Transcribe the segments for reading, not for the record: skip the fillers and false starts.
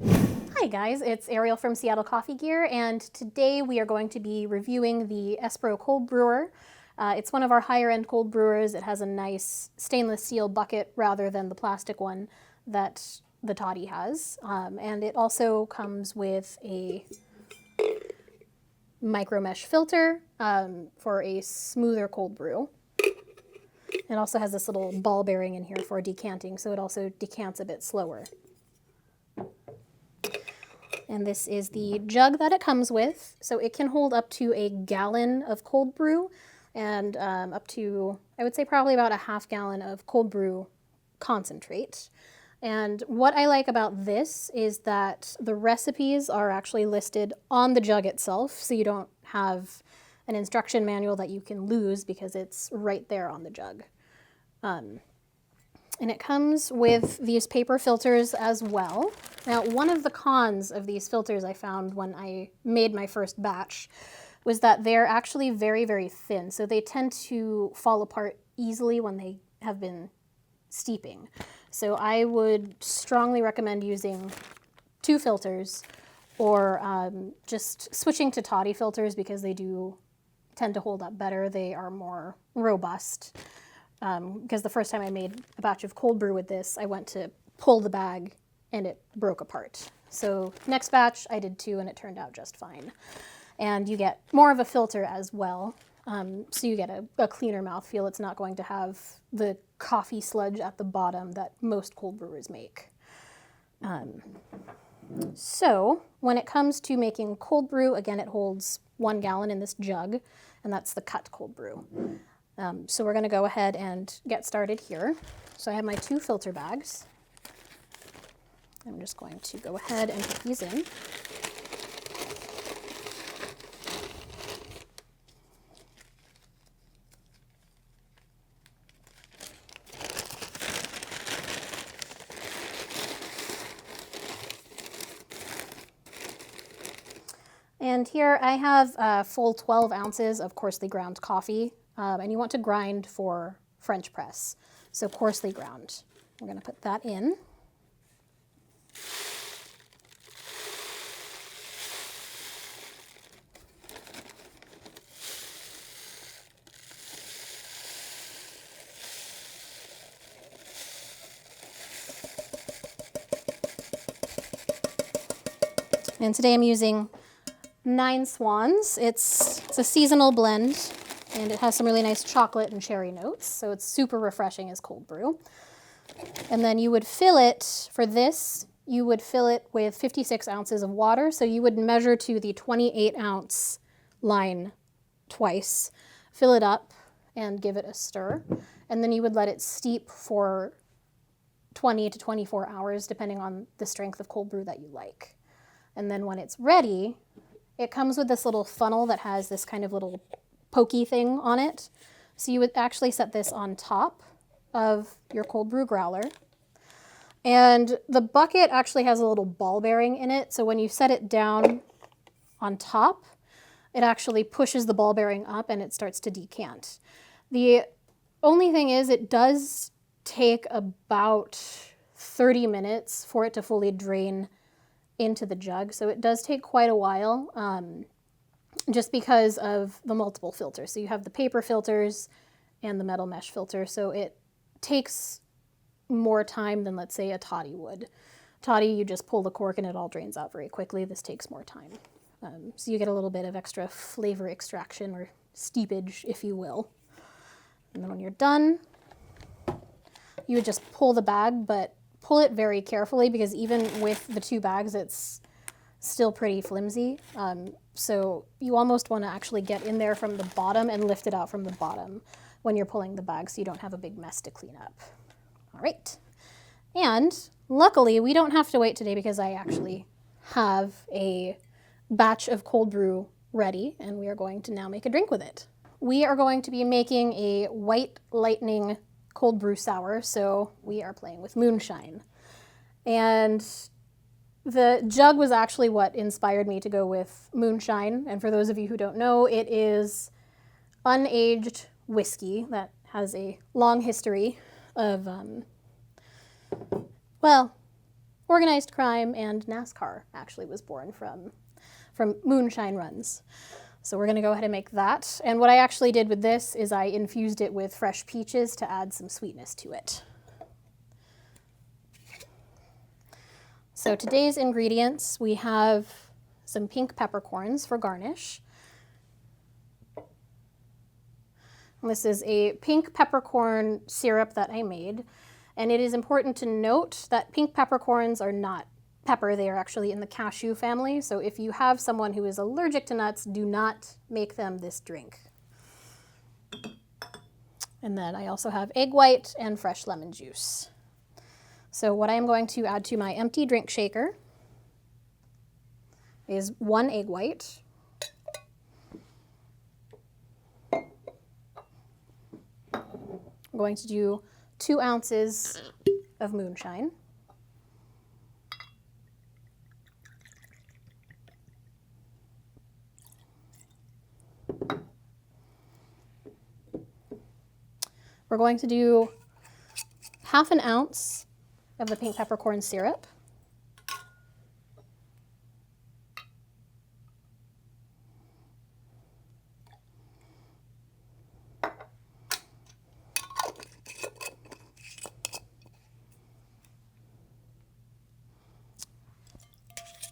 Hi guys, it's Ariel from Seattle Coffee Gear, and today we are going to be reviewing the Espro cold brewer. It's one of our higher end cold brewers. It has a nice stainless steel bucket rather than the plastic one that the Toddy has. And it also comes with a micro mesh filter for a smoother cold brew. It also has this little ball bearing in here for decanting, so it also decants a bit slower. And this is the jug that it comes with. So it can hold up to a gallon of cold brew and up to, I would say, probably about a half gallon of cold brew concentrate. And what I like about this is that the recipes are actually listed on the jug itself, so you don't have an instruction manual that you can lose because it's right there on the jug. And it comes with these paper filters as well. Now, one of the cons of these filters I found when I made my first batch was that they're actually very, very thin. So they tend to fall apart easily when they have been steeping. So I would strongly recommend using 2 filters or just switching to Toddy filters because they do tend to hold up better. They are more robust. Because the first time I made a batch of cold brew with this, I went to pull the bag and it broke apart. So next batch I did 2 and it turned out just fine. And you get more of a filter as well, so you get a cleaner mouthfeel. It's not going to have the coffee sludge at the bottom that most cold brewers make. So when it comes to making cold brew, again, it holds 1 gallon in this jug, and that's the cut cold brew. So we're going to go ahead and get started here. So I have my 2 filter bags. I'm just going to go ahead and put these in. And here I have a full 12 ounces of coarsely ground coffee. And you want to grind for French press. So coarsely ground. We're going to put that in. And today I'm using 9 Swans. It's a seasonal blend. And it has some really nice chocolate and cherry notes, so it's super refreshing as cold brew. And then you would fill it, for this, you would fill it with 56 ounces of water, so you would measure to the 28 ounce line twice, fill it up, and give it a stir. And then you would let it steep for 20 to 24 hours, depending on the strength of cold brew that you like. And then when it's ready, it comes with this little funnel that has this kind of little pokey thing on it. So you would actually set this on top of your cold brew growler. And the bucket actually has a little ball bearing in it. So when you set it down on top, it actually pushes the ball bearing up and it starts to decant. The only thing is it does take about 30 minutes for it to fully drain into the jug. So it does take quite a while. Just because of the multiple filters. So you have the paper filters and the metal mesh filter, so it takes more time than, let's say, a Toddy would. Toddy, you just pull the cork and it all drains out very quickly. This takes more time. So you get a little bit of extra flavor extraction or steepage, if you will. And then when you're done, you would just pull the bag, but pull it very carefully because even with the 2 bags, it's still pretty flimsy. So you almost want to actually get in there from the bottom and lift it out from the bottom when you're pulling the bag so you don't have a big mess to clean up. All right. And luckily, we don't have to wait today because I actually have a batch of cold brew ready and we are going to now make a drink with it. We are going to be making a White Lightning cold brew sour, so we are playing with moonshine. And the jug was actually what inspired me to go with moonshine. And for those of you who don't know, it is unaged whiskey that has a long history of, well, organized crime, and NASCAR actually was born from moonshine runs. So we're going to go ahead and make that. And what I actually did with this is I infused it with fresh peaches to add some sweetness to it. So today's ingredients, we have some pink peppercorns for garnish. And this is a pink peppercorn syrup that I made. And it is important to note that pink peppercorns are not pepper, they are actually in the cashew family. So if you have someone who is allergic to nuts, do not make them this drink. And then I also have egg white and fresh lemon juice. So what I am going to add to my empty drink shaker is 1 egg white, I'm going to do 2 ounces of moonshine, we're going to do 1/2 ounce of the pink peppercorn syrup,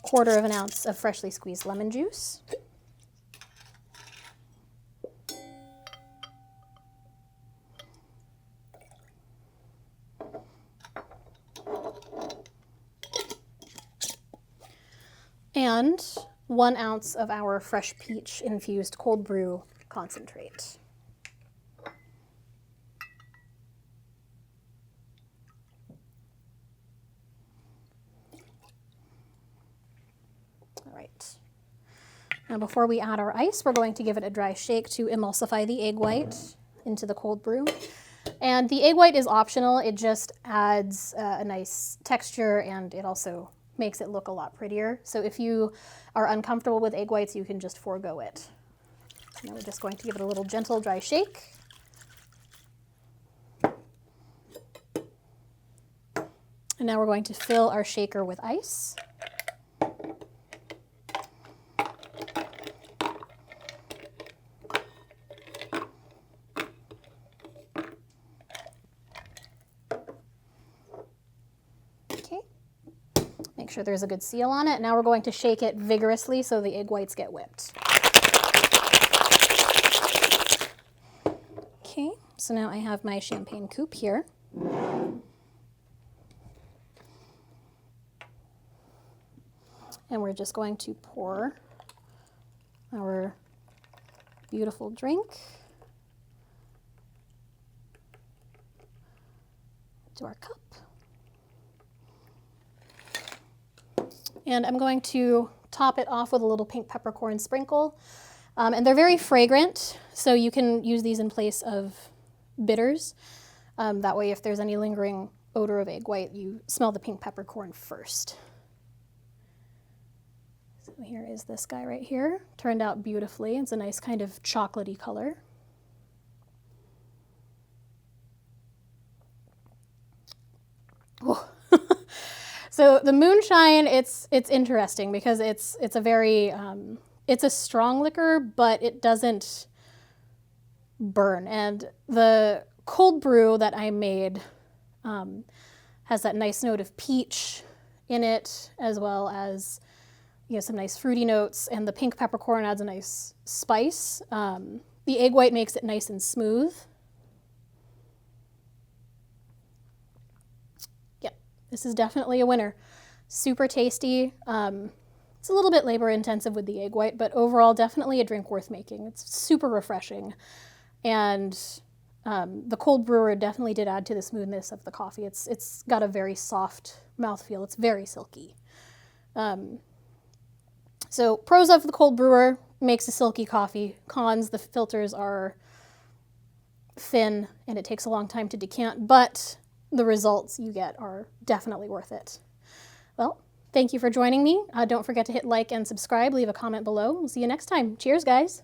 quarter of an ounce of freshly squeezed lemon juice, and 1 ounce of our fresh peach infused cold brew concentrate. All right. Now before we add our ice, we're going to give it a dry shake to emulsify the egg white into the cold brew. And the egg white is optional, it just adds a nice texture and it also makes it look a lot prettier. So if you are uncomfortable with egg whites, you can just forego it. Now we're just going to give it a little gentle dry shake. And now we're going to fill our shaker with ice. Make sure there's a good seal on it. Now we're going to shake it vigorously so the egg whites get whipped. Okay, so now I have my champagne coupe here. And we're just going to pour our beautiful drink into our cup. And I'm going to top it off with a little pink peppercorn sprinkle. And they're very fragrant, so you can use these in place of bitters. That way, if there's any lingering odor of egg white, you smell the pink peppercorn first. So here is this guy right here. Turned out beautifully. It's a nice kind of chocolatey color. Oh. So the moonshine, it's interesting because it's a very, it's a strong liquor, but it doesn't burn. And the cold brew that I made has that nice note of peach in it, as well as some nice fruity notes, and the pink peppercorn adds a nice spice. The egg white makes it nice and smooth. This is definitely a winner. Super tasty. It's a little bit labor intensive with the egg white, but overall definitely a drink worth making. It's super refreshing. And the cold brewer definitely did add to the smoothness of the coffee. It's got a very soft mouthfeel. It's very silky. So pros of the cold brewer, makes a silky coffee. Cons, the filters are thin and it takes a long time to decant, but the results you get are definitely worth it. Well, thank you for joining me. Don't forget to hit like and subscribe, leave a comment below. We'll see you next time. Cheers, guys.